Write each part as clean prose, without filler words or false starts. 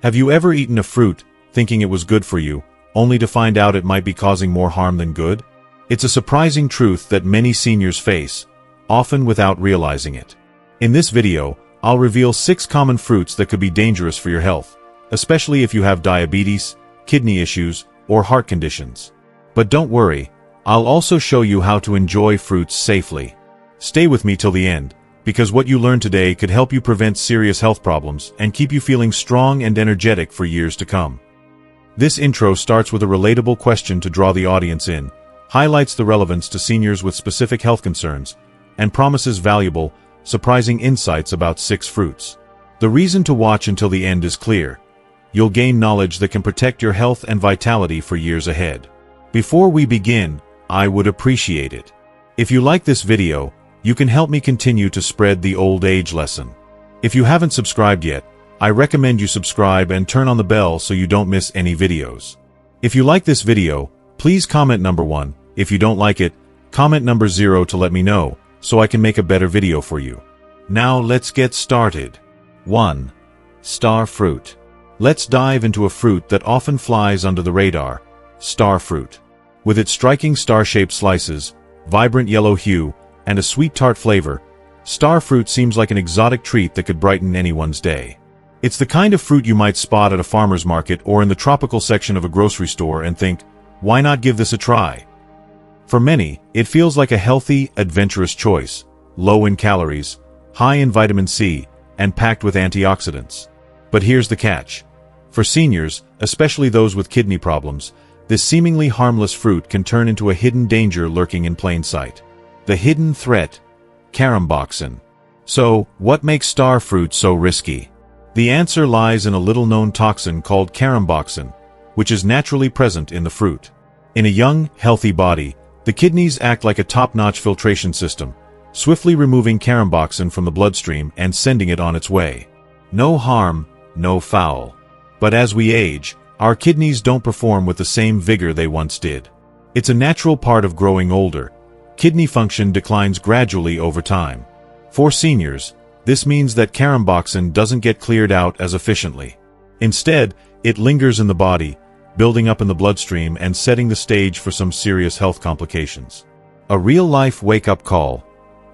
Have you ever eaten a fruit, thinking it was good for you, only to find out it might be causing more harm than good? It's a surprising truth that many seniors face, often without realizing it. In this video, I'll reveal 6 common fruits that could be dangerous for your health, especially if you have diabetes, kidney issues, or heart conditions. But don't worry, I'll also show you how to enjoy fruits safely. Stay with me till the end, because what you learn today could help you prevent serious health problems and keep you feeling strong and energetic for years to come. This intro starts with a relatable question to draw the audience in, highlights the relevance to seniors with specific health concerns, and promises valuable, surprising insights about 6 fruits. The reason to watch until the end is clear. You'll gain knowledge that can protect your health and vitality for years ahead. Before we begin, I would appreciate it if you like this video. You can help me continue to spread the old age lesson. If you haven't subscribed yet, I recommend you subscribe and turn on the bell so you don't miss any videos. If you like this video, please comment number 1. If you don't like it, comment number 0 to let me know, so I can make a better video for you. Now let's get started. 1. Star fruit. Let's dive into a fruit that often flies under the radar, star fruit. With its striking star-shaped slices, vibrant yellow hue, and a sweet tart flavor, star fruit seems like an exotic treat that could brighten anyone's day. It's the kind of fruit you might spot at a farmer's market or in the tropical section of a grocery store and think, why not give this a try? For many, it feels like a healthy, adventurous choice, low in calories, high in vitamin C, and packed with antioxidants. But here's the catch. For seniors, especially those with kidney problems, this seemingly harmless fruit can turn into a hidden danger lurking in plain sight. The hidden threat, caramboxin. So, what makes star fruit so risky? The answer lies in a little-known toxin called caramboxin, which is naturally present in the fruit. In a young, healthy body, the kidneys act like a top-notch filtration system, swiftly removing caramboxin from the bloodstream and sending it on its way. No harm, no foul. But as we age, our kidneys don't perform with the same vigor they once did. It's a natural part of growing older. Kidney function declines gradually over time. For seniors, this means that caramboxin doesn't get cleared out as efficiently. Instead, it lingers in the body, building up in the bloodstream and setting the stage for some serious health complications. A real-life wake-up call.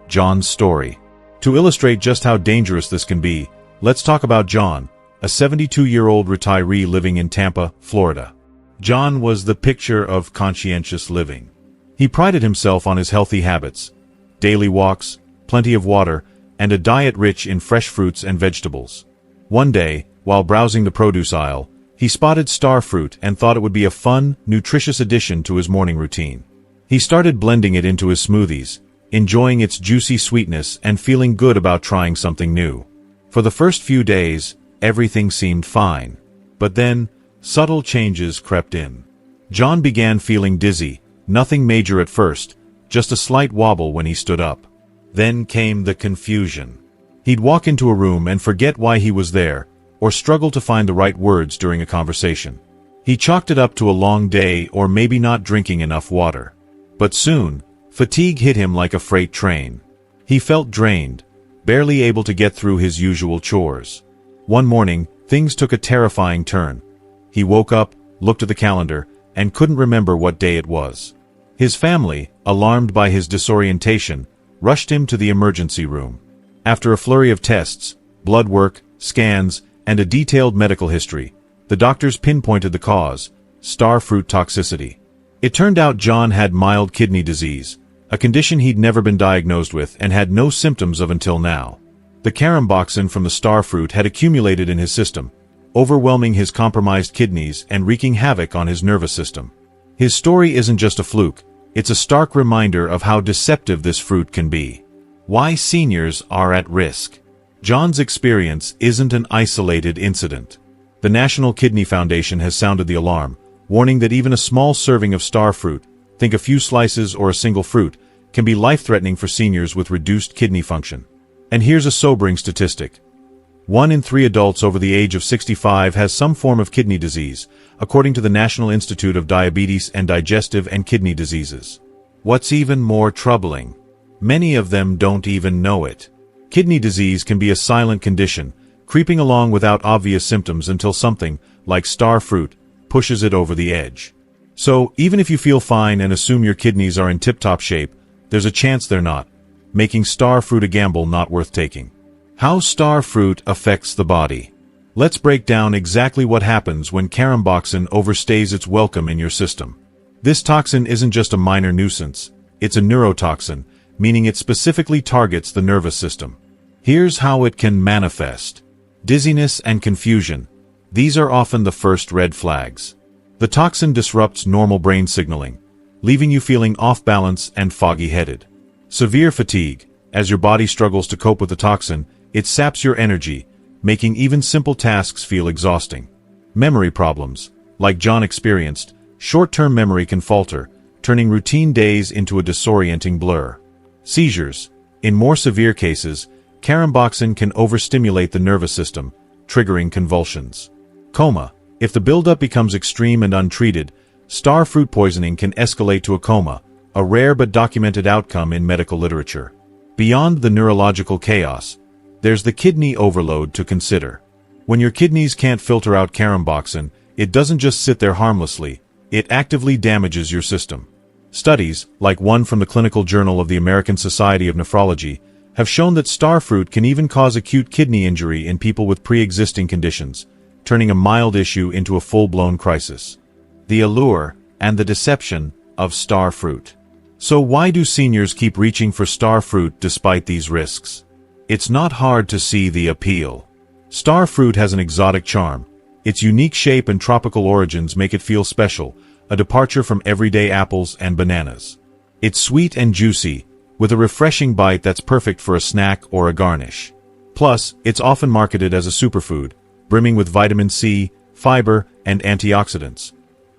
John's story. To illustrate just how dangerous this can be, let's talk about John, a 72-year-old retiree living in Tampa, Florida. John was the picture of conscientious living. He prided himself on his healthy habits, daily walks, plenty of water, and a diet rich in fresh fruits and vegetables. One day, while browsing the produce aisle, he spotted star fruit and thought it would be a fun, nutritious addition to his morning routine. He started blending it into his smoothies, enjoying its juicy sweetness and feeling good about trying something new. For the first few days, everything seemed fine. But then, subtle changes crept in. John began feeling dizzy. Nothing major at first, just a slight wobble when he stood up. Then came the confusion. He'd walk into a room and forget why he was there, or struggle to find the right words during a conversation. He chalked it up to a long day or maybe not drinking enough water. But soon, fatigue hit him like a freight train. He felt drained, barely able to get through his usual chores. One morning, things took a terrifying turn. He woke up, looked at the calendar, and couldn't remember what day it was. His family, alarmed by his disorientation, rushed him to the emergency room. After a flurry of tests, blood work, scans, and a detailed medical history, the doctors pinpointed the cause: star fruit toxicity. It turned out John had mild kidney disease, a condition he'd never been diagnosed with and had no symptoms of until now. The caramboxin from the star fruit had accumulated in his system, overwhelming his compromised kidneys and wreaking havoc on his nervous system. His story isn't just a fluke, it's a stark reminder of how deceptive this fruit can be. Why seniors are at risk. John's experience isn't an isolated incident. The National Kidney Foundation has sounded the alarm, warning that even a small serving of star fruit, think a few slices or a single fruit, can be life-threatening for seniors with reduced kidney function. And here's a sobering statistic. 1 in 3 adults over the age of 65 has some form of kidney disease, according to the National Institute of Diabetes and Digestive and Kidney Diseases. What's even more troubling? Many of them don't even know it. Kidney disease can be a silent condition, creeping along without obvious symptoms until something, like star fruit, pushes it over the edge. So, even if you feel fine and assume your kidneys are in tip-top shape, there's a chance they're not, making star fruit a gamble not worth taking. How star fruit affects the body. Let's break down exactly what happens when caramboxin overstays its welcome in your system. This toxin isn't just a minor nuisance, it's a neurotoxin, meaning it specifically targets the nervous system. Here's how it can manifest. Dizziness and confusion. These are often the first red flags. The toxin disrupts normal brain signaling, leaving you feeling off balance and foggy-headed. Severe fatigue. As your body struggles to cope with the toxin, it saps your energy, making even simple tasks feel exhausting. Memory problems. Like John experienced, short-term memory can falter, turning routine days into a disorienting blur. Seizures. In more severe cases, caramboxin can overstimulate the nervous system, triggering convulsions. Coma. If the buildup becomes extreme and untreated, star fruit poisoning can escalate to a coma, a rare but documented outcome in medical literature. Beyond the neurological chaos, there's the kidney overload to consider. When your kidneys can't filter out caramboxin, it doesn't just sit there harmlessly, it actively damages your system. Studies, like one from the Clinical Journal of the American Society of Nephrology, have shown that star fruit can even cause acute kidney injury in people with pre-existing conditions, turning a mild issue into a full-blown crisis. The allure and the deception of star fruit. So why do seniors keep reaching for star fruit despite these risks? It's not hard to see the appeal. Star fruit has an exotic charm. Its unique shape and tropical origins make it feel special, a departure from everyday apples and bananas. It's sweet and juicy, with a refreshing bite that's perfect for a snack or a garnish. Plus, it's often marketed as a superfood, brimming with vitamin C, fiber, and antioxidants.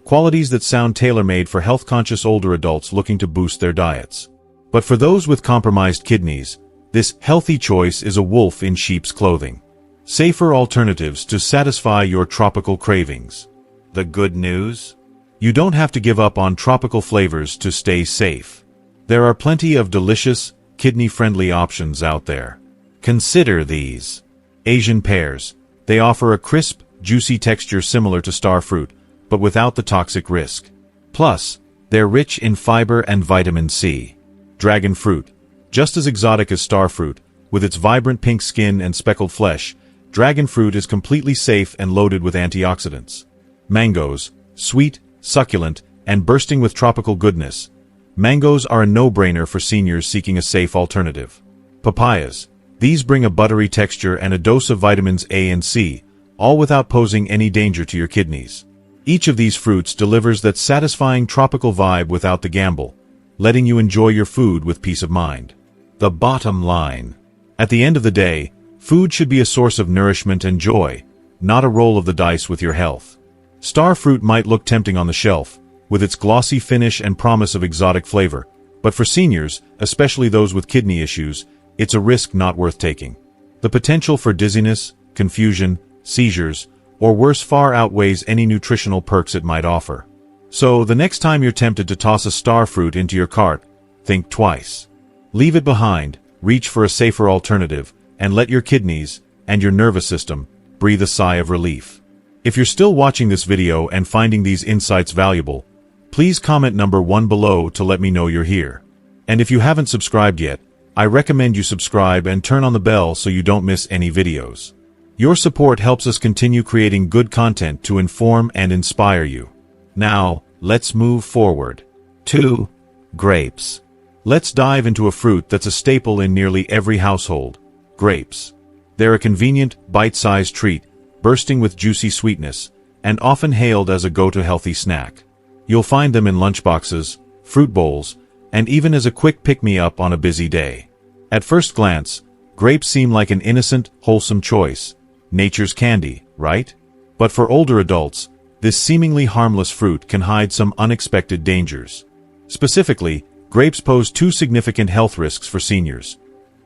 Qualities that sound tailor-made for health-conscious older adults looking to boost their diets. But for those with compromised kidneys, this healthy choice is a wolf in sheep's clothing. Safer alternatives to satisfy your tropical cravings. The good news? You don't have to give up on tropical flavors to stay safe. There are plenty of delicious, kidney-friendly options out there. Consider these. Asian pears. They offer a crisp, juicy texture similar to star fruit, but without the toxic risk. Plus, they're rich in fiber and vitamin C. Dragon fruit. Just as exotic as star fruit, with its vibrant pink skin and speckled flesh, dragon fruit is completely safe and loaded with antioxidants. Mangoes. Sweet, succulent, and bursting with tropical goodness. Mangoes are a no-brainer for seniors seeking a safe alternative. Papayas. These bring a buttery texture and a dose of vitamins A and C, all without posing any danger to your kidneys. Each of these fruits delivers that satisfying tropical vibe without the gamble, letting you enjoy your food with peace of mind. The bottom line. At the end of the day, food should be a source of nourishment and joy, not a roll of the dice with your health. Star fruit might look tempting on the shelf, with its glossy finish and promise of exotic flavor, but for seniors, especially those with kidney issues, it's a risk not worth taking. The potential for dizziness, confusion, seizures, or worse far outweighs any nutritional perks it might offer. So, the next time you're tempted to toss a star fruit into your cart, think twice. Leave it behind, reach for a safer alternative, and let your kidneys, and your nervous system, breathe a sigh of relief. If you're still watching this video and finding these insights valuable, please comment number 1 below to let me know you're here. And if you haven't subscribed yet, I recommend you subscribe and turn on the bell so you don't miss any videos. Your support helps us continue creating good content to inform and inspire you. Now, let's move forward. 2. Grapes. Let's dive into a fruit that's a staple in nearly every household. Grapes. They're a convenient, bite-sized treat, bursting with juicy sweetness, and often hailed as a go-to healthy snack. You'll find them in lunchboxes, fruit bowls, and even as a quick pick-me-up on a busy day. At first glance, grapes seem like an innocent, wholesome choice. Nature's candy, right? But for older adults, this seemingly harmless fruit can hide some unexpected dangers. Specifically, grapes pose 2 significant health risks for seniors: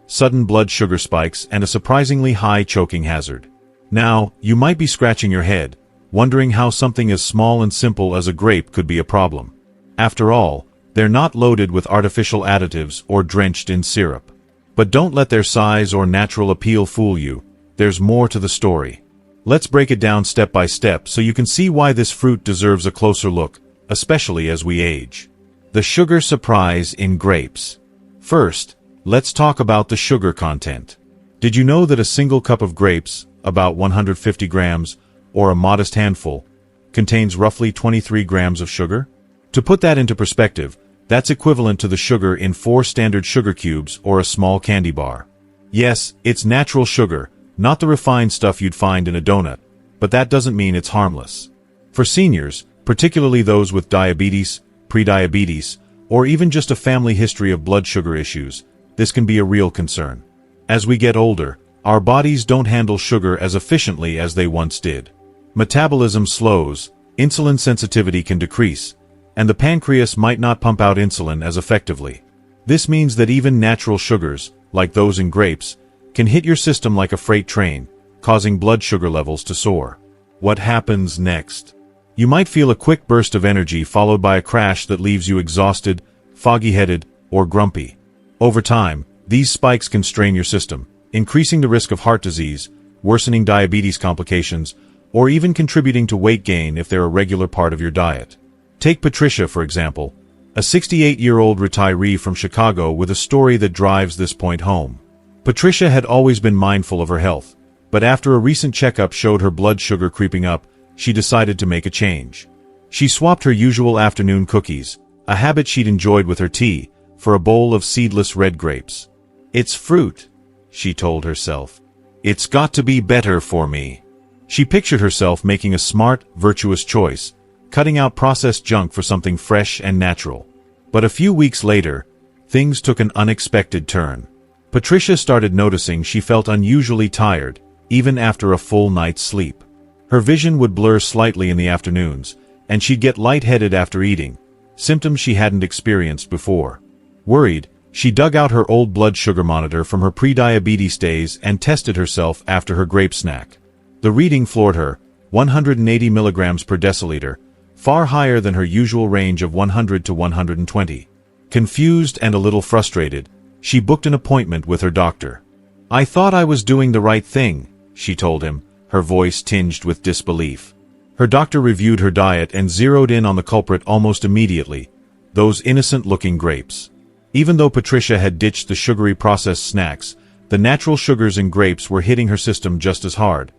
sudden blood sugar spikes and a surprisingly high choking hazard. Now, you might be scratching your head, wondering how something as small and simple as a grape could be a problem. After all, they're not loaded with artificial additives or drenched in syrup. But don't let their size or natural appeal fool you. there's more to the story. Let's break it down step by step so you can see why this fruit deserves a closer look, especially as we age. The sugar surprise in grapes. First, let's talk about the sugar content. Did you know that a single cup of grapes, about 150 grams, or a modest handful, contains roughly 23 grams of sugar? To put that into perspective, that's equivalent to the sugar in 4 standard sugar cubes or a small candy bar. Yes, it's natural sugar, not the refined stuff you'd find in a donut, but that doesn't mean it's harmless. For seniors, particularly those with diabetes, prediabetes, or even just a family history of blood sugar issues, this can be a real concern. As we get older, our bodies don't handle sugar as efficiently as they once did. Metabolism slows, insulin sensitivity can decrease, and the pancreas might not pump out insulin as effectively. This means that even natural sugars, like those in grapes, can hit your system like a freight train, causing blood sugar levels to soar. What happens next? You might feel a quick burst of energy followed by a crash that leaves you exhausted, foggy-headed, or grumpy. Over time, these spikes can strain your system, increasing the risk of heart disease, worsening diabetes complications, or even contributing to weight gain if they're a regular part of your diet. Take Patricia, for example, a 68-year-old retiree from Chicago with a story that drives this point home. Patricia had always been mindful of her health, but after a recent checkup showed her blood sugar creeping up, she decided to make a change. She swapped her usual afternoon cookies, a habit she'd enjoyed with her tea, for a bowl of seedless red grapes. "It's fruit," she told herself. "It's got to be better for me." She pictured herself making a smart, virtuous choice, cutting out processed junk for something fresh and natural. But a few weeks later, things took an unexpected turn. Patricia started noticing she felt unusually tired, even after a full night's sleep. Her vision would blur slightly in the afternoons, and she'd get lightheaded after eating, symptoms she hadn't experienced before. Worried, she dug out her old blood sugar monitor from her pre-diabetes days and tested herself after her grape snack. The reading floored her, 180 milligrams per deciliter, far higher than her usual range of 100 to 120. Confused and a little frustrated, she booked an appointment with her doctor. "I thought I was doing the right thing," she told him, her voice tinged with disbelief. Her doctor reviewed her diet and zeroed in on the culprit almost immediately, those innocent-looking grapes. Even though Patricia had ditched the sugary processed snacks, the natural sugars in grapes were hitting her system just as hard,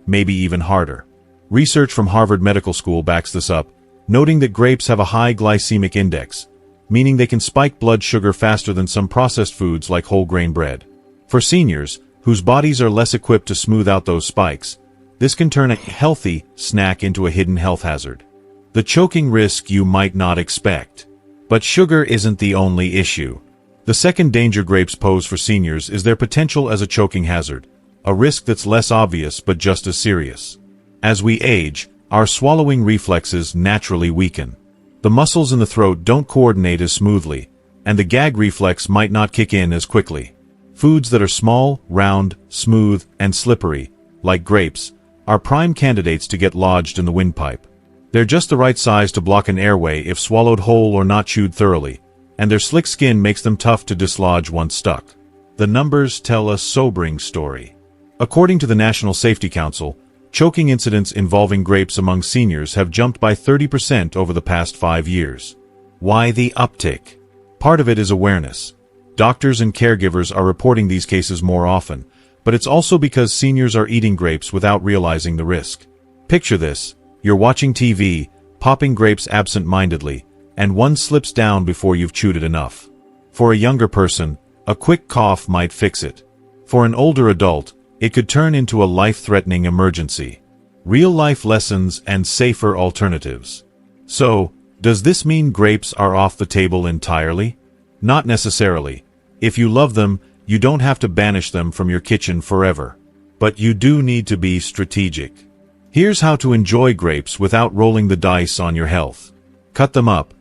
maybe even harder. Research from Harvard Medical School backs this up, noting that grapes have a high glycemic index, meaning they can spike blood sugar faster than some processed foods like whole grain bread. For seniors, whose bodies are less equipped to smooth out those spikes, this can turn a healthy snack into a hidden health hazard. The choking risk you might not expect. But sugar isn't the only issue. The second danger grapes pose for seniors is their potential as a choking hazard, a risk that's less obvious but just as serious. As we age, our swallowing reflexes naturally weaken. The muscles in the throat don't coordinate as smoothly, and the gag reflex might not kick in as quickly. Foods that are small, round, smooth, and slippery, like grapes, are prime candidates to get lodged in the windpipe. They're just the right size to block an airway if swallowed whole or not chewed thoroughly, and their slick skin makes them tough to dislodge once stuck. The numbers tell a sobering story. According to the National Safety Council, choking incidents involving grapes among seniors have jumped by 30% over the past 5 years. Why the uptick? Part of it is awareness. Doctors and caregivers are reporting these cases more often, but it's also because seniors are eating grapes without realizing the risk. Picture this: you're watching TV, popping grapes absent-mindedly, and one slips down before you've chewed it enough. For a younger person, a quick cough might fix it. For an older adult, it could turn into a life-threatening emergency. Real-life lessons and safer alternatives. So, does this mean grapes are off the table entirely? Not necessarily. If you love them, you don't have to banish them from your kitchen forever. But you do need to be strategic. Here's how to enjoy grapes without rolling the dice on your health. Cut them up.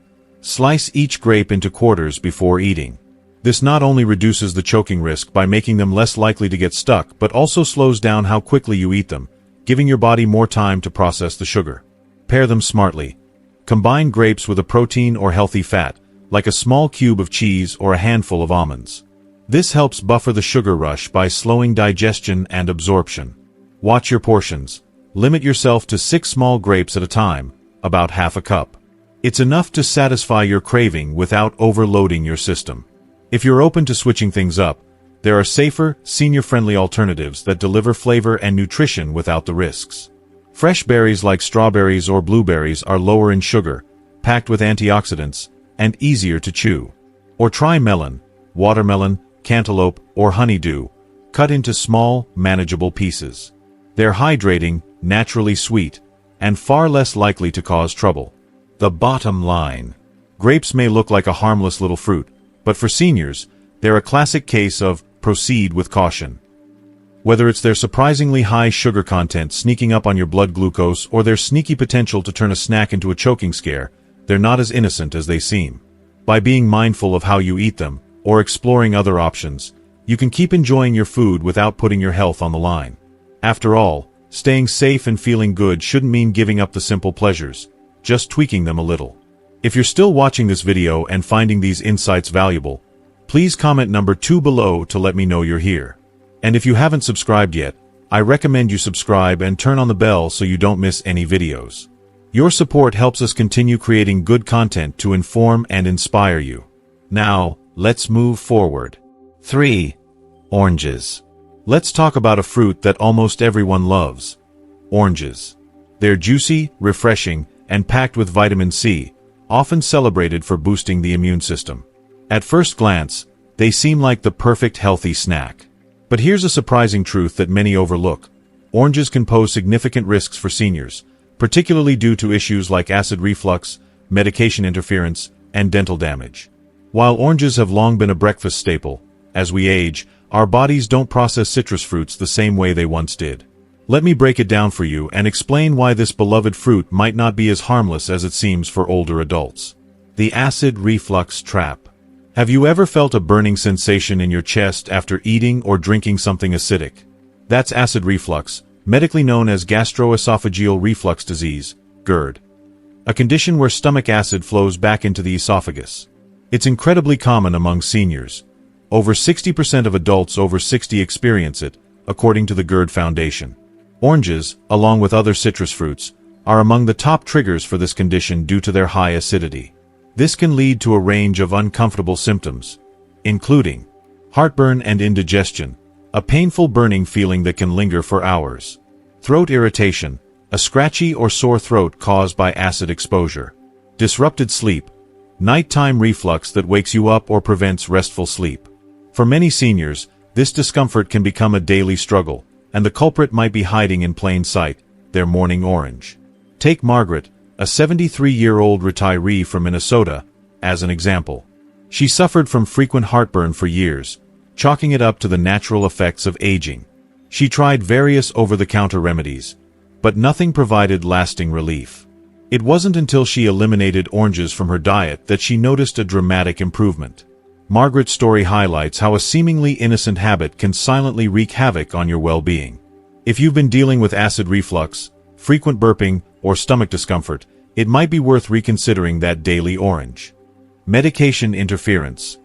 Slice each grape into quarters before eating. This not only reduces the choking risk by making them less likely to get stuck, but also slows down how quickly you eat them, giving your body more time to process the sugar. Pair them smartly. Combine grapes with a protein or healthy fat, like a small cube of cheese or a handful of almonds. This helps buffer the sugar rush by slowing digestion and absorption. Watch your portions. Limit yourself to 6 small grapes at a time, about half a cup. It's enough to satisfy your craving without overloading your system. If you're open to switching things up, there are safer, senior-friendly alternatives that deliver flavor and nutrition without the risks. Fresh berries like strawberries or blueberries are lower in sugar, packed with antioxidants, and easier to chew. Or try melon, watermelon, cantaloupe, or honeydew, cut into small, manageable pieces. They're hydrating, naturally sweet, and far less likely to cause trouble. The bottom line. Grapes may look like a harmless little fruit, but for seniors, they're a classic case of proceed with caution. Whether it's their surprisingly high sugar content sneaking up on your blood glucose or their sneaky potential to turn a snack into a choking scare, they're not as innocent as they seem. By being mindful of how you eat them, or exploring other options, you can keep enjoying your food without putting your health on the line. After all, staying safe and feeling good shouldn't mean giving up the simple pleasures, just tweaking them a little. If you're still watching this video and finding these insights valuable, please comment number 2 below to let me know you're here. And if you haven't subscribed yet, I recommend you subscribe and turn on the bell so you don't miss any videos. Your support helps us continue creating good content to inform and inspire you. Now, let's move forward. 3. Oranges. Let's talk about a fruit that almost everyone loves. Oranges. They're juicy, refreshing, and packed with vitamin C, often celebrated for boosting the immune system. At first glance, they seem like the perfect healthy snack. But here's a surprising truth that many overlook. Oranges can pose significant risks for seniors, particularly due to issues like acid reflux, medication interference, and dental damage. While oranges have long been a breakfast staple, as we age, our bodies don't process citrus fruits the same way they once did. Let me break it down for you and explain why this beloved fruit might not be as harmless as it seems for older adults. The acid reflux trap. Have you ever felt a burning sensation in your chest after eating or drinking something acidic? That's acid reflux, medically known as gastroesophageal reflux disease, GERD. A condition where stomach acid flows back into the esophagus. It's incredibly common among seniors. Over 60% of adults over 60 experience it, according to the GERD Foundation. Oranges, along with other citrus fruits, are among the top triggers for this condition due to their high acidity. This can lead to a range of uncomfortable symptoms, including heartburn and indigestion, a painful burning feeling that can linger for hours, throat irritation, a scratchy or sore throat caused by acid exposure, disrupted sleep, nighttime reflux that wakes you up or prevents restful sleep. For many seniors, this discomfort can become a daily struggle, and the culprit might be hiding in plain sight, their morning orange. Take Margaret, a 73-year-old retiree from Minnesota, as an example. She suffered from frequent heartburn for years, chalking it up to the natural effects of aging. She tried various over-the-counter remedies, but nothing provided lasting relief. It wasn't until she eliminated oranges from her diet that she noticed a dramatic improvement. Margaret's story highlights how a seemingly innocent habit can silently wreak havoc on your well-being. If you've been dealing with acid reflux, frequent burping, or stomach discomfort, it might be worth reconsidering that daily orange. Medication interference.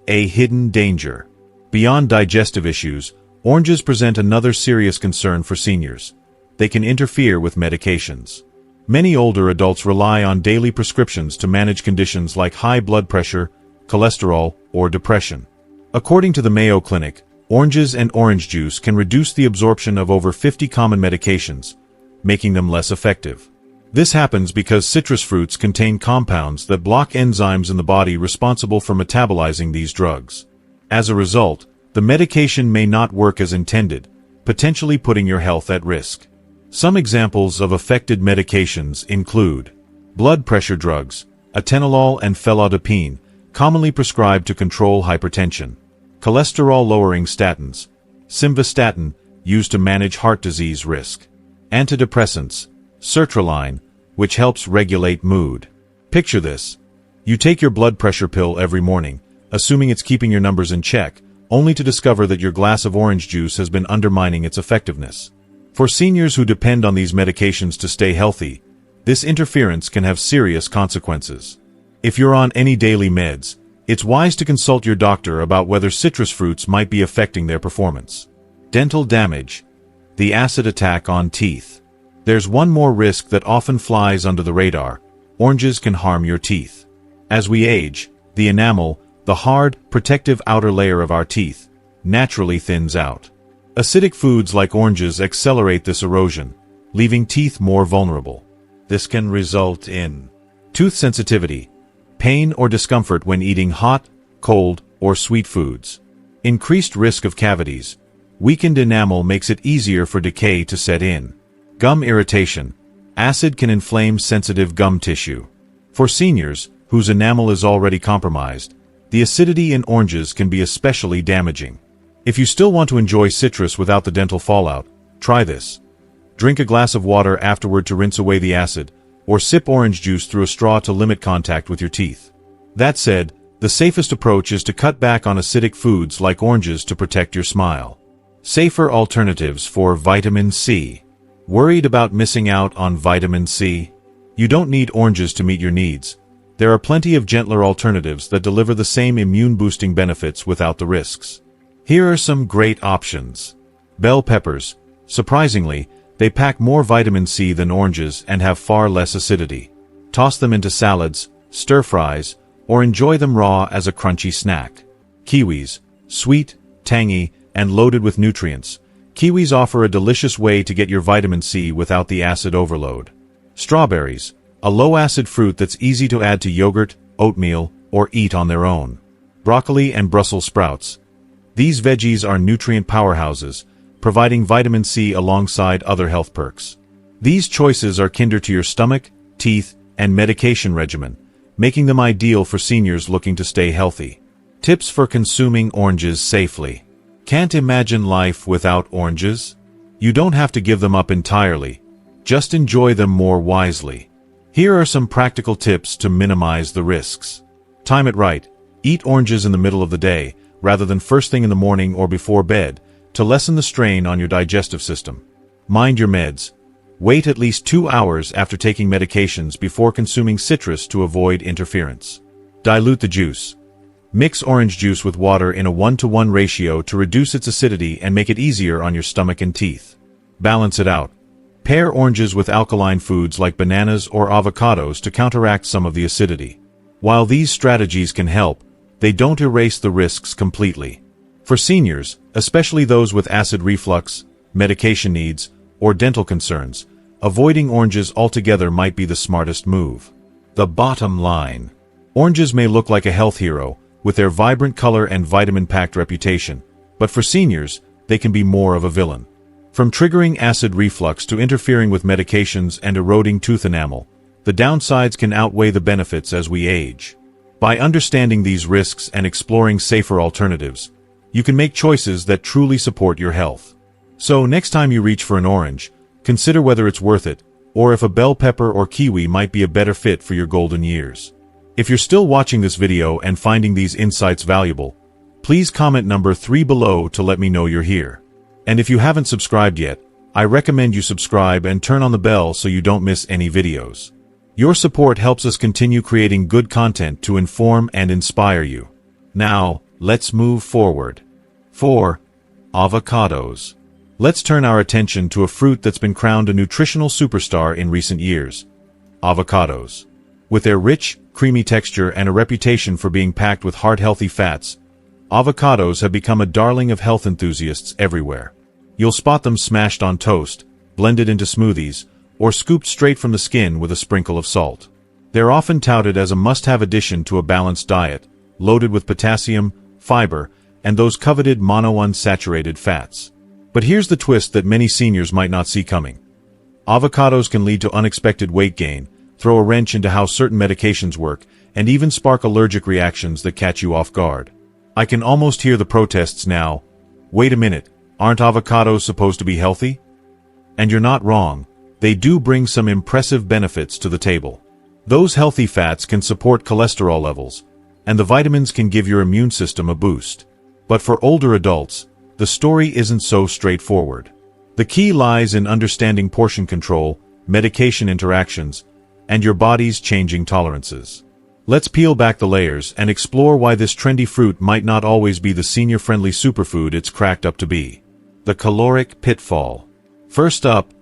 A hidden danger. Beyond digestive issues, oranges present another serious concern for seniors. They can interfere with medications. Many older adults rely on daily prescriptions to manage conditions like high blood pressure, cholesterol, or depression. According to the Mayo Clinic, oranges and orange juice can reduce the absorption of over 50 common medications, making them less effective. This happens because citrus fruits contain compounds that block enzymes in the body responsible for metabolizing these drugs. As a result, the medication may not work as intended, potentially putting your health at risk. Some examples of affected medications include blood pressure drugs, atenolol and felodipine, commonly prescribed to control hypertension, cholesterol-lowering statins, simvastatin, used to manage heart disease risk, antidepressants, sertraline, which helps regulate mood. Picture this. You take your blood pressure pill every morning, assuming it's keeping your numbers in check, only to discover that your glass of orange juice has been undermining its effectiveness. For seniors who depend on these medications to stay healthy, this interference can have serious consequences. If you're on any daily meds, It's wise to consult your doctor about whether citrus fruits might be affecting their performance. Dental damage. The acid attack on teeth. There's one more risk that often flies under the radar. Oranges can harm your teeth. As we age, the enamel, the hard, protective outer layer of our teeth, naturally thins out. Acidic foods like oranges accelerate this erosion, leaving teeth more vulnerable. This can result in tooth sensitivity, pain or discomfort when eating hot, cold, or sweet foods. Increased risk of cavities. Weakened enamel makes it easier for decay to set in. Gum irritation. Acid can inflame sensitive gum tissue. For seniors, whose enamel is already compromised, the acidity in oranges can be especially damaging. If you still want to enjoy citrus without the dental fallout, try this. Drink a glass of water afterward to rinse away the acid, or sip orange juice through a straw to limit contact with your teeth. That said, the safest approach is to cut back on acidic foods like oranges to protect your smile. Safer alternatives for vitamin C. Worried about missing out on vitamin C? You don't need oranges to meet your needs. There are plenty of gentler alternatives that deliver the same immune-boosting benefits without the risks. Here are some great options. Bell peppers. Surprisingly, they pack more vitamin C than oranges and have far less acidity. Toss them into salads, stir-fries, or enjoy them raw as a crunchy snack. Kiwis. Sweet, tangy, and loaded with nutrients. Kiwis offer a delicious way to get your vitamin C without the acid overload. Strawberries. A low-acid fruit that's easy to add to yogurt, oatmeal, or eat on their own. Broccoli and Brussels sprouts. These veggies are nutrient powerhouses, providing vitamin C alongside other health perks. These choices are kinder to your stomach, teeth, and medication regimen, making them ideal for seniors looking to stay healthy. Tips for consuming oranges safely. Can't imagine life without oranges? You don't have to give them up entirely. Just enjoy them more wisely. Here are some practical tips to minimize the risks. Time it right. Eat oranges in the middle of the day, rather than first thing in the morning or before bed, to lessen the strain on your digestive system. Mind your meds. Wait at least 2 hours after taking medications before consuming citrus to avoid interference. Dilute the juice. Mix orange juice with water in a 1-to-1 ratio to reduce its acidity and make it easier on your stomach and teeth. Balance it out. Pair oranges with alkaline foods like bananas or avocados to counteract some of the acidity. While these strategies can help, they don't erase the risks completely. For seniors, especially those with acid reflux, medication needs, or dental concerns, avoiding oranges altogether might be the smartest move. The bottom line. Oranges may look like a health hero, with their vibrant color and vitamin-packed reputation, but for seniors, they can be more of a villain. From triggering acid reflux to interfering with medications and eroding tooth enamel, the downsides can outweigh the benefits as we age. By understanding these risks and exploring safer alternatives, you can make choices that truly support your health. So next time you reach for an orange, consider whether it's worth it, or if a bell pepper or kiwi might be a better fit for your golden years. If you're still watching this video and finding these insights valuable, please comment number 3 below to let me know you're here. And if you haven't subscribed yet, I recommend you subscribe and turn on the bell so you don't miss any videos. Your support helps us continue creating good content to inform and inspire you. Now, let's move forward. 4. Avocados. Let's turn our attention to a fruit that's been crowned a nutritional superstar in recent years. Avocados. With their rich, creamy texture and a reputation for being packed with heart-healthy fats, avocados have become a darling of health enthusiasts everywhere. You'll spot them smashed on toast, blended into smoothies, or scooped straight from the skin with a sprinkle of salt. They're often touted as a must-have addition to a balanced diet, loaded with potassium, fiber, and those coveted monounsaturated fats. But here's the twist that many seniors might not see coming. Avocados can lead to unexpected weight gain, throw a wrench into how certain medications work, and even spark allergic reactions that catch you off guard. I can almost hear the protests now. Wait a minute, aren't avocados supposed to be healthy? And you're not wrong. They do bring some impressive benefits to the table. Those healthy fats can support cholesterol levels, and the vitamins can give your immune system a boost. But for older adults, the story isn't so straightforward. The key lies in understanding portion control, medication interactions, and your body's changing tolerances. Let's peel back the layers and explore why this trendy fruit might not always be the senior-friendly superfood it's cracked up to be. The caloric pitfall. First up,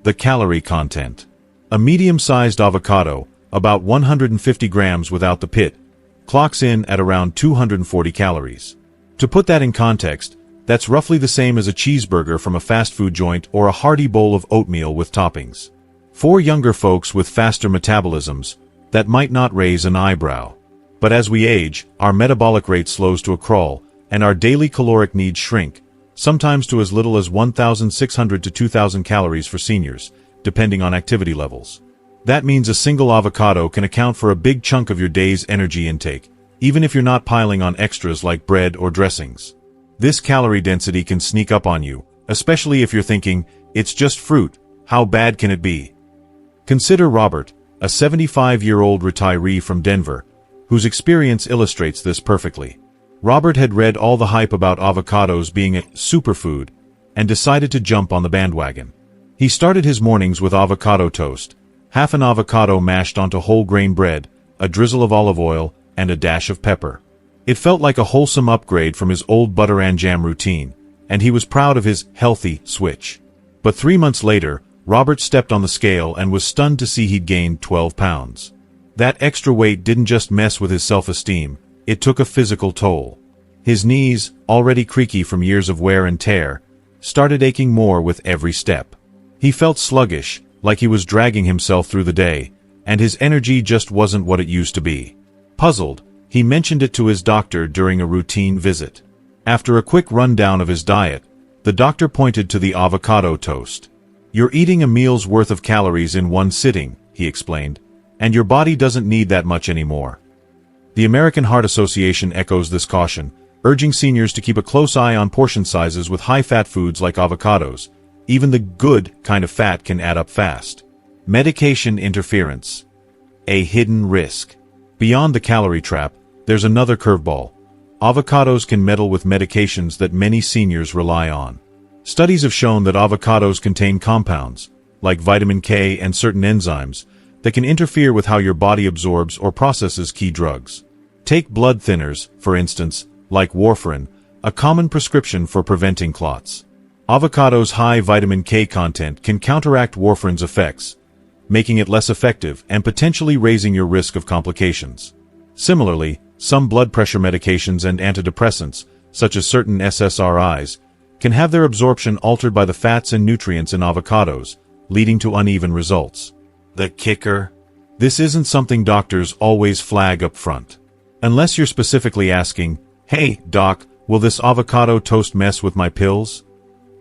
the calorie content. A medium-sized avocado, about 150 grams without the pit, clocks in at around 240 calories. To put that in context, that's roughly the same as a cheeseburger from a fast food joint or a hearty bowl of oatmeal with toppings. For younger folks with faster metabolisms, that might not raise an eyebrow. But as we age, our metabolic rate slows to a crawl, and our daily caloric needs shrink, sometimes to as little as 1,600 to 2,000 calories for seniors, depending on activity levels. That means a single avocado can account for a big chunk of your day's energy intake, even if you're not piling on extras like bread or dressings. This calorie density can sneak up on you, especially if you're thinking, it's just fruit, how bad can it be? Consider Robert, a 75-year-old retiree from Denver, whose experience illustrates this perfectly. Robert had read all the hype about avocados being a superfood and decided to jump on the bandwagon. He started his mornings with avocado toast, half an avocado mashed onto whole grain bread, a drizzle of olive oil, and a dash of pepper. It felt like a wholesome upgrade from his old butter and jam routine, and he was proud of his healthy switch. But 3 months later, Robert stepped on the scale and was stunned to see he'd gained 12 pounds. That extra weight didn't just mess with his self-esteem, it took a physical toll. His knees, already creaky from years of wear and tear, started aching more with every step. He felt sluggish, like he was dragging himself through the day, and his energy just wasn't what it used to be. Puzzled, he mentioned it to his doctor during a routine visit. After a quick rundown of his diet, the doctor pointed to the avocado toast. "You're eating a meal's worth of calories in one sitting," he explained, "and your body doesn't need that much anymore." The American Heart Association echoes this caution, urging seniors to keep a close eye on portion sizes with high-fat foods like avocados. Even the good kind of fat can add up fast. Medication interference. A hidden risk. Beyond the calorie trap, there's another curveball. Avocados can meddle with medications that many seniors rely on. Studies have shown that avocados contain compounds, like vitamin K and certain enzymes, that can interfere with how your body absorbs or processes key drugs. Take blood thinners, for instance, like warfarin, a common prescription for preventing clots. Avocado's high vitamin K content can counteract warfarin's effects, making it less effective and potentially raising your risk of complications. Similarly, some blood pressure medications and antidepressants, such as certain SSRIs, can have their absorption altered by the fats and nutrients in avocados, leading to uneven results. The kicker? This isn't something doctors always flag up front. Unless you're specifically asking, "Hey, doc, will this avocado toast mess with my pills?"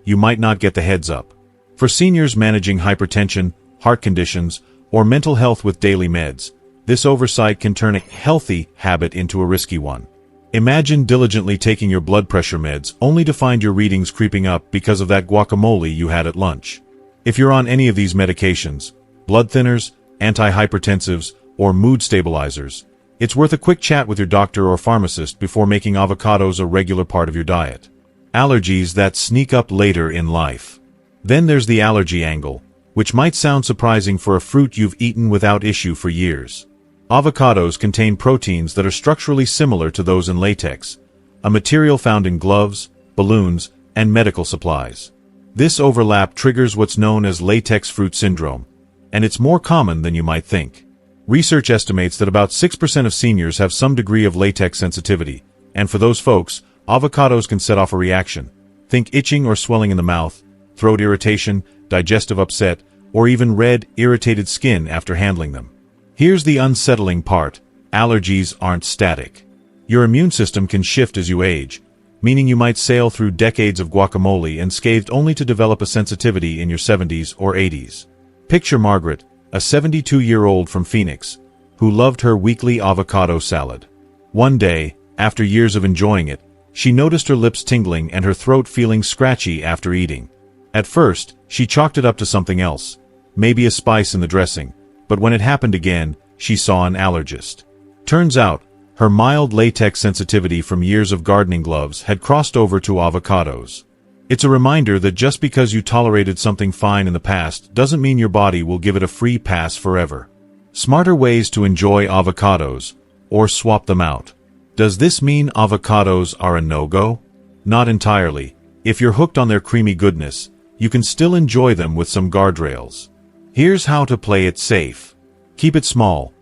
You might not get the heads up. For seniors managing hypertension, heart conditions, or mental health with daily meds, this oversight can turn a healthy habit into a risky one. Imagine diligently taking your blood pressure meds only to find your readings creeping up because of that guacamole you had at lunch. If you're on any of these medications, blood thinners, antihypertensives, or mood stabilizers, it's worth a quick chat with your doctor or pharmacist before making avocados a regular part of your diet. Allergies that sneak up later in life. Then there's the allergy angle, which might sound surprising for a fruit you've eaten without issue for years. Avocados contain proteins that are structurally similar to those in latex, a material found in gloves, balloons, and medical supplies. This overlap triggers what's known as latex fruit syndrome, and it's more common than you might think. Research estimates that about 6% of seniors have some degree of latex sensitivity, and for those folks, avocados can set off a reaction. Think itching or swelling in the mouth, throat irritation, digestive upset, or even red, irritated skin after handling them. Here's the unsettling part: allergies aren't static. Your immune system can shift as you age, meaning you might sail through decades of guacamole unscathed only to develop a sensitivity in your 70s or 80s. Picture Margaret, a 72-year-old from Phoenix, who loved her weekly avocado salad. One day, after years of enjoying it, she noticed her lips tingling and her throat feeling scratchy after eating. At first, she chalked it up to something else, maybe a spice in the dressing, but when it happened again, she saw an allergist. Turns out, her mild latex sensitivity from years of gardening gloves had crossed over to avocados. It's a reminder that just because you tolerated something fine in the past doesn't mean your body will give it a free pass forever. Smarter ways to enjoy avocados, or swap them out. Does this mean avocados are a no-go? Not entirely. If you're hooked on their creamy goodness, you can still enjoy them with some guardrails. Here's how to play it safe. Keep it small.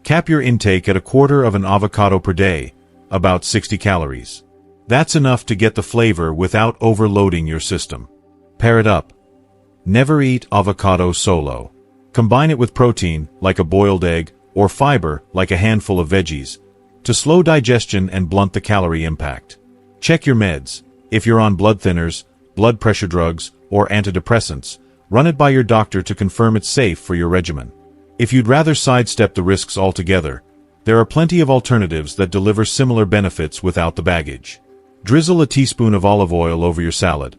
Cap your intake at 1/4 of an avocado per day, about 60 calories. That's enough to get the flavor without overloading your system. Pair it up. Never eat avocado solo. Combine it with protein, like a boiled egg, or fiber, like a handful of veggies, to slow digestion and blunt the calorie impact. Check your meds. If you're on blood thinners, blood pressure drugs, or antidepressants, run it by your doctor to confirm it's safe for your regimen. If you'd rather sidestep the risks altogether, there are plenty of alternatives that deliver similar benefits without the baggage. Drizzle a teaspoon of olive oil over your salad.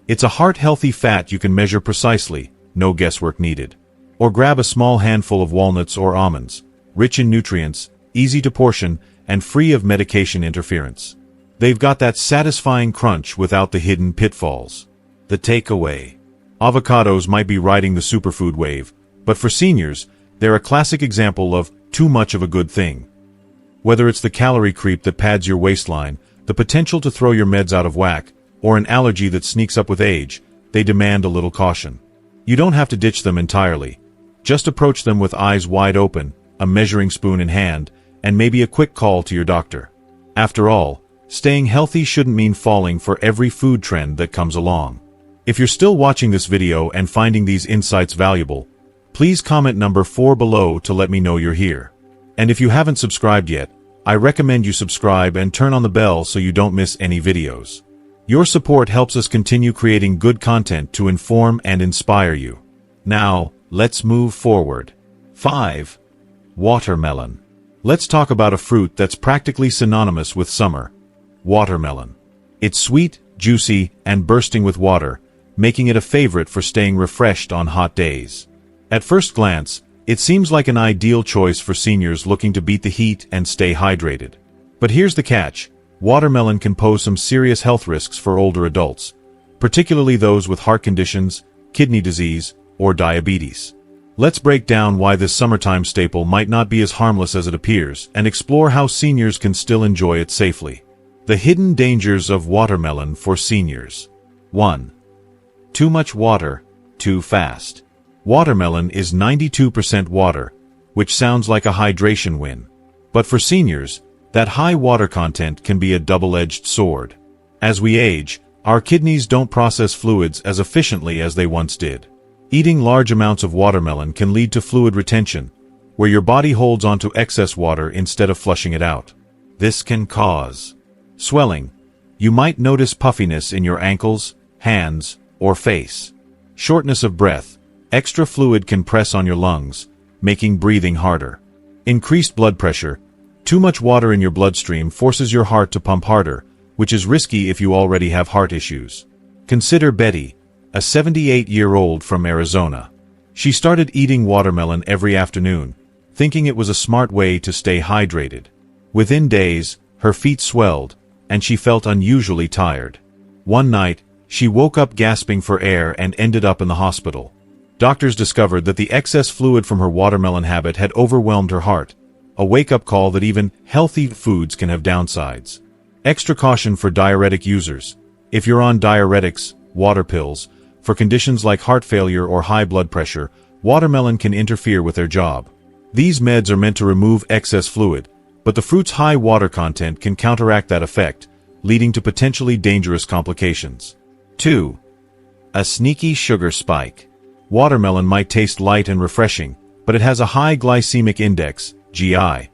It's a heart-healthy fat you can measure precisely, no guesswork needed. Or grab a small handful of walnuts or almonds, rich in nutrients, easy to portion, and free of medication interference. They've got that satisfying crunch without the hidden pitfalls. The takeaway. Avocados might be riding the superfood wave, but for seniors, they're a classic example of too much of a good thing. Whether it's the calorie creep that pads your waistline, the potential to throw your meds out of whack, or an allergy that sneaks up with age, they demand a little caution. You don't have to ditch them entirely. Just approach them with eyes wide open, a measuring spoon in hand, and maybe a quick call to your doctor. After all, staying healthy shouldn't mean falling for every food trend that comes along. If you're still watching this video and finding these insights valuable, please comment number 4 below to let me know you're here. And if you haven't subscribed yet, I recommend you subscribe and turn on the bell so you don't miss any videos. Your support helps us continue creating good content to inform and inspire you. Now, let's move forward. 5. Watermelon. Let's talk about a fruit that's practically synonymous with summer. Watermelon. It's sweet, juicy, and bursting with water, making it a favorite for staying refreshed on hot days. At first glance, it seems like an ideal choice for seniors looking to beat the heat and stay hydrated. But here's the catch. Watermelon can pose some serious health risks for older adults, particularly those with heart conditions, kidney disease, or diabetes. Let's break down why this summertime staple might not be as harmless as it appears and explore how seniors can still enjoy it safely. The hidden dangers of watermelon for seniors. 1. Too much water, too fast. Watermelon is 92% water, which sounds like a hydration win. But for seniors, that high water content can be a double-edged sword. As we age, our kidneys don't process fluids as efficiently as they once did. Eating large amounts of watermelon can lead to fluid retention, where your body holds onto excess water instead of flushing it out. This can cause swelling. You might notice puffiness in your ankles, hands, or face. Shortness of breath. Extra fluid can press on your lungs, making breathing harder. Increased blood pressure. Too much water in your bloodstream forces your heart to pump harder, which is risky if you already have heart issues. Consider Betty, a 78-year-old from Arizona. She started eating watermelon every afternoon, thinking it was a smart way to stay hydrated. Within days, her feet swelled, and she felt unusually tired. One night, she woke up gasping for air and ended up in the hospital. Doctors discovered that the excess fluid from her watermelon habit had overwhelmed her heart, a wake-up call that even healthy foods can have downsides. Extra caution for diuretic users. If you're on diuretics, water pills, for conditions like heart failure or high blood pressure, watermelon can interfere with their job. These meds are meant to remove excess fluid, but the fruit's high water content can counteract that effect, leading to potentially dangerous complications. 2. A sneaky sugar spike. Watermelon might taste light and refreshing, but it has a high glycemic index, GI,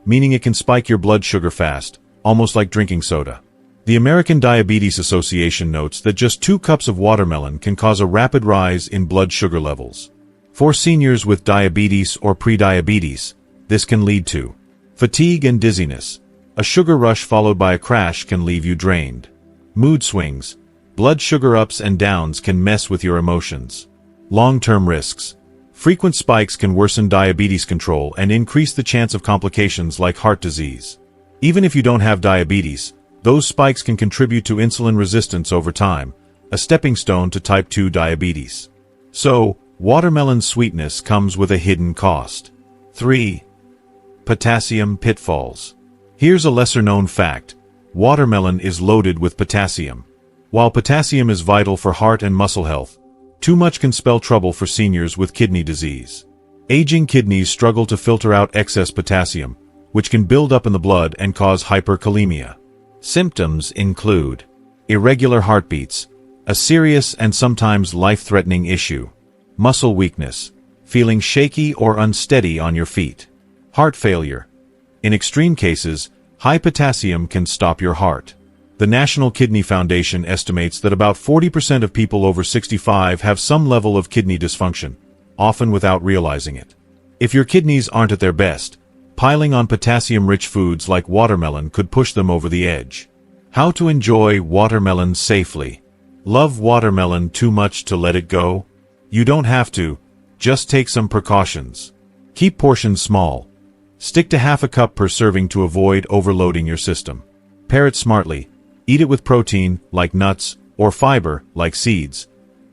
meaning it can spike your blood sugar fast, almost like drinking soda. The American Diabetes Association notes that just 2 cups of watermelon can cause a rapid rise in blood sugar levels. For seniors with diabetes or prediabetes, this can lead to fatigue and dizziness. A sugar rush followed by a crash can leave you drained. Mood swings. Blood sugar ups and downs can mess with your emotions. Long-term risks. Frequent spikes can worsen diabetes control and increase the chance of complications like heart disease. Even if you don't have diabetes, those spikes can contribute to insulin resistance over time, a stepping stone to type 2 diabetes. So, watermelon's sweetness comes with a hidden cost. 3. Potassium pitfalls. Here's a lesser-known fact. Watermelon is loaded with potassium. While potassium is vital for heart and muscle health, too much can spell trouble for seniors with kidney disease. Aging kidneys struggle to filter out excess potassium, which can build up in the blood and cause hyperkalemia. Symptoms include irregular heartbeats, a serious and sometimes life-threatening issue, muscle weakness, feeling shaky or unsteady on your feet, heart failure. In extreme cases, high potassium can stop your heart. The National Kidney Foundation estimates that about 40% of people over 65 have some level of kidney dysfunction, often without realizing it. If your kidneys aren't at their best, piling on potassium-rich foods like watermelon could push them over the edge. How to enjoy watermelon safely. Love watermelon too much to let it go? You don't have to. Just take some precautions. Keep portions small. Stick to half a cup per serving to avoid overloading your system. Pair it smartly. Eat it with protein, like nuts, or fiber, like seeds,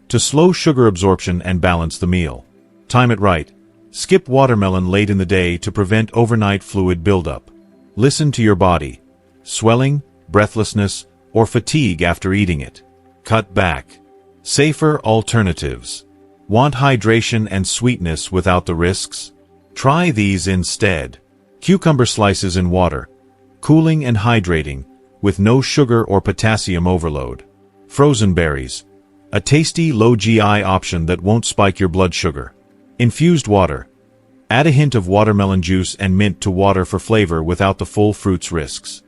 to slow sugar absorption and balance the meal. Time it right. Skip watermelon late in the day to prevent overnight fluid buildup. Listen to your body. Swelling, breathlessness, or fatigue after eating it. Cut back. Safer alternatives. Want hydration and sweetness without the risks? Try these instead. Cucumber slices in water. Cooling and hydrating, with no sugar or potassium overload. Frozen berries. A tasty, low GI option that won't spike your blood sugar. Infused water. Add a hint of watermelon juice and mint to water for flavor without the full fruit's risks.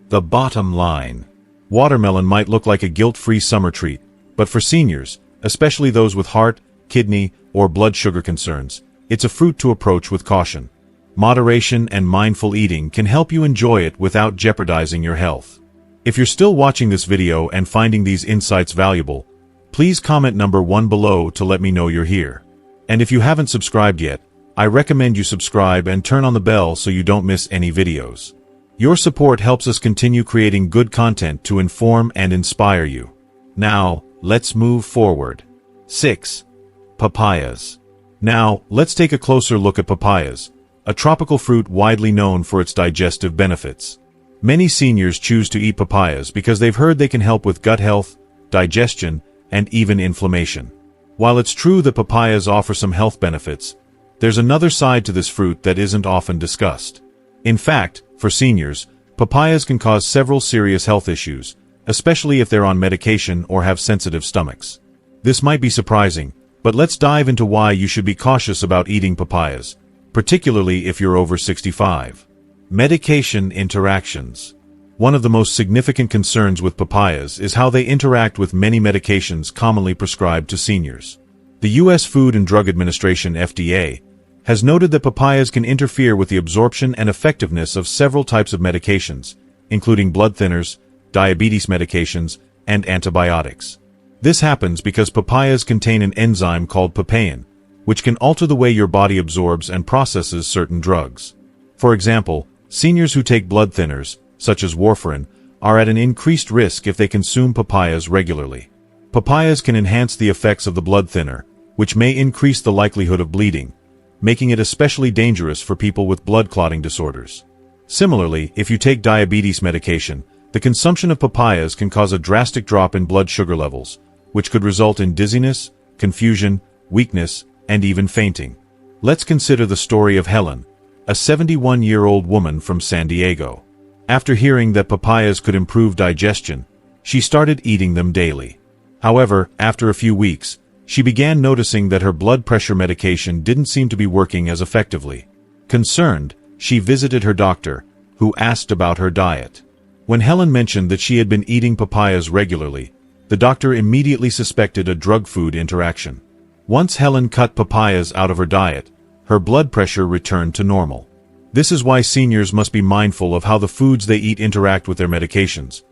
The bottom line. Watermelon might look like a guilt-free summer treat, but for seniors, especially those with heart, kidney, or blood sugar concerns, it's a fruit to approach with caution. Moderation and mindful eating can help you enjoy it without jeopardizing your health. If you're still watching this video and finding these insights valuable, please comment number 1 below to let me know you're here. And if you haven't subscribed yet, I recommend you subscribe and turn on the bell so you don't miss any videos. Your support helps us continue creating good content to inform and inspire you. Now, let's move forward. 6. Papayas. Now, let's take a closer look at papayas, a tropical fruit widely known for its digestive benefits. Many seniors choose to eat papayas because they've heard they can help with gut health, digestion, and even inflammation. While it's true that papayas offer some health benefits, there's another side to this fruit that isn't often discussed. In fact, for seniors, papayas can cause several serious health issues, especially if they're on medication or have sensitive stomachs. This might be surprising, but let's dive into why you should be cautious about eating papayas, particularly if you're over 65. Medication interactions. One of the most significant concerns with papayas is how they interact with many medications commonly prescribed to seniors. The U.S. Food and Drug Administration (FDA) has noted that papayas can interfere with the absorption and effectiveness of several types of medications, including blood thinners, diabetes medications, and antibiotics. This happens because papayas contain an enzyme called papain, which can alter the way your body absorbs and processes certain drugs. For example, seniors who take blood thinners, such as warfarin, are at an increased risk if they consume papayas regularly. Papayas can enhance the effects of the blood thinner, which may increase the likelihood of bleeding, making it especially dangerous for people with blood clotting disorders. Similarly, if you take diabetes medication, the consumption of papayas can cause a drastic drop in blood sugar levels, which could result in dizziness, confusion, weakness, and even fainting. Let's consider the story of Helen, a 71-year-old woman from San Diego. After hearing that papayas could improve digestion, she started eating them daily. However, after a few weeks, she began noticing that her blood pressure medication didn't seem to be working as effectively. Concerned, she visited her doctor, who asked about her diet. When Helen mentioned that she had been eating papayas regularly, the doctor immediately suspected a drug-food interaction. Once Helen cut papayas out of her diet, her blood pressure returned to normal. This is why seniors must be mindful of how the foods they eat interact with their medications.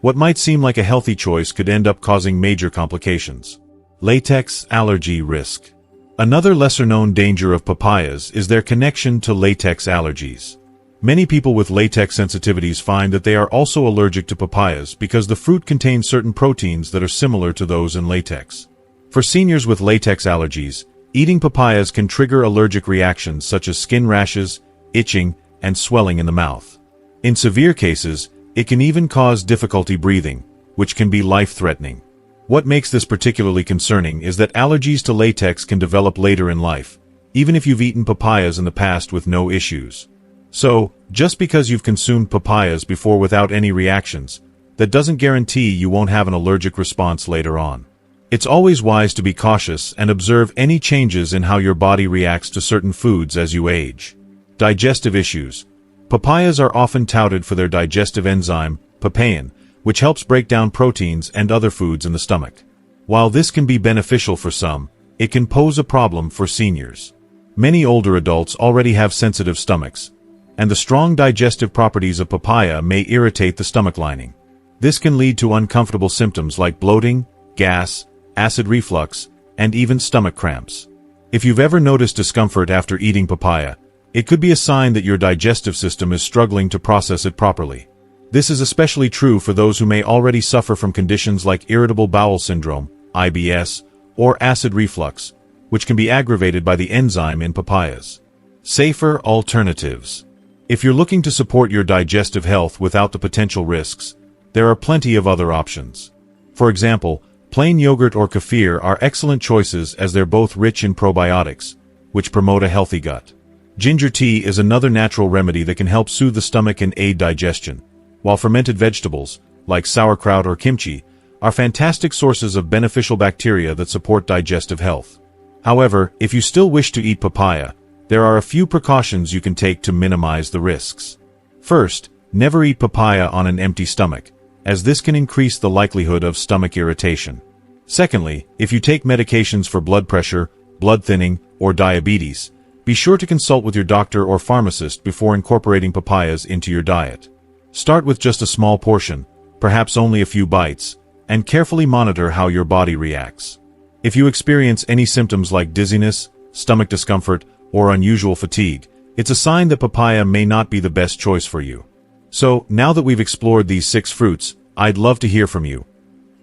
What might seem like a healthy choice could end up causing major complications. Latex allergy risk. Another lesser-known danger of papayas is their connection to latex allergies. Many people with latex sensitivities find that they are also allergic to papayas because the fruit contains certain proteins that are similar to those in latex. For seniors with latex allergies, eating papayas can trigger allergic reactions such as skin rashes, itching, and swelling in the mouth. In severe cases, it can even cause difficulty breathing, which can be life-threatening. What makes this particularly concerning is that allergies to latex can develop later in life, even if you've eaten papayas in the past with no issues. So, just because you've consumed papayas before without any reactions, that doesn't guarantee you won't have an allergic response later on. It's always wise to be cautious and observe any changes in how your body reacts to certain foods as you age. Digestive issues. Papayas are often touted for their digestive enzyme, papain, which helps break down proteins and other foods in the stomach. While this can be beneficial for some, it can pose a problem for seniors. Many older adults already have sensitive stomachs, and the strong digestive properties of papaya may irritate the stomach lining. This can lead to uncomfortable symptoms like bloating, gas, acid reflux, and even stomach cramps. If you've ever noticed discomfort after eating papaya, it could be a sign that your digestive system is struggling to process it properly. This is especially true for those who may already suffer from conditions like irritable bowel syndrome, IBS, or acid reflux, which can be aggravated by the enzyme in papayas. Safer alternatives. If you're looking to support your digestive health without the potential risks, there are plenty of other options. For example, plain yogurt or kefir are excellent choices as they're both rich in probiotics, which promote a healthy gut. Ginger tea is another natural remedy that can help soothe the stomach and aid digestion, while fermented vegetables, like sauerkraut or kimchi, are fantastic sources of beneficial bacteria that support digestive health. However, if you still wish to eat papaya, there are a few precautions you can take to minimize the risks. First, never eat papaya on an empty stomach, as this can increase the likelihood of stomach irritation. Secondly, if you take medications for blood pressure, blood thinning, or diabetes, be sure to consult with your doctor or pharmacist before incorporating papayas into your diet. Start with just a small portion, perhaps only a few bites, and carefully monitor how your body reacts. If you experience any symptoms like dizziness, stomach discomfort, or unusual fatigue, it's a sign that papaya may not be the best choice for you. So, now that we've explored these 6 fruits, I'd love to hear from you.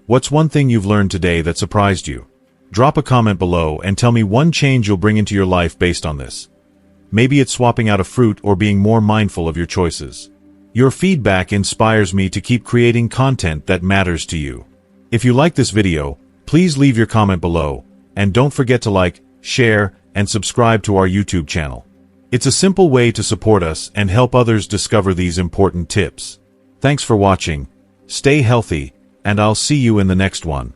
What's one thing you've learned today that surprised you? Drop a comment below and tell me one change you'll bring into your life based on this. Maybe it's swapping out a fruit or being more mindful of your choices. Your feedback inspires me to keep creating content that matters to you. If you like this video, please leave your comment below, and don't forget to like, share, and subscribe to our YouTube channel. It's a simple way to support us and help others discover these important tips. Thanks for watching, stay healthy, and I'll see you in the next one.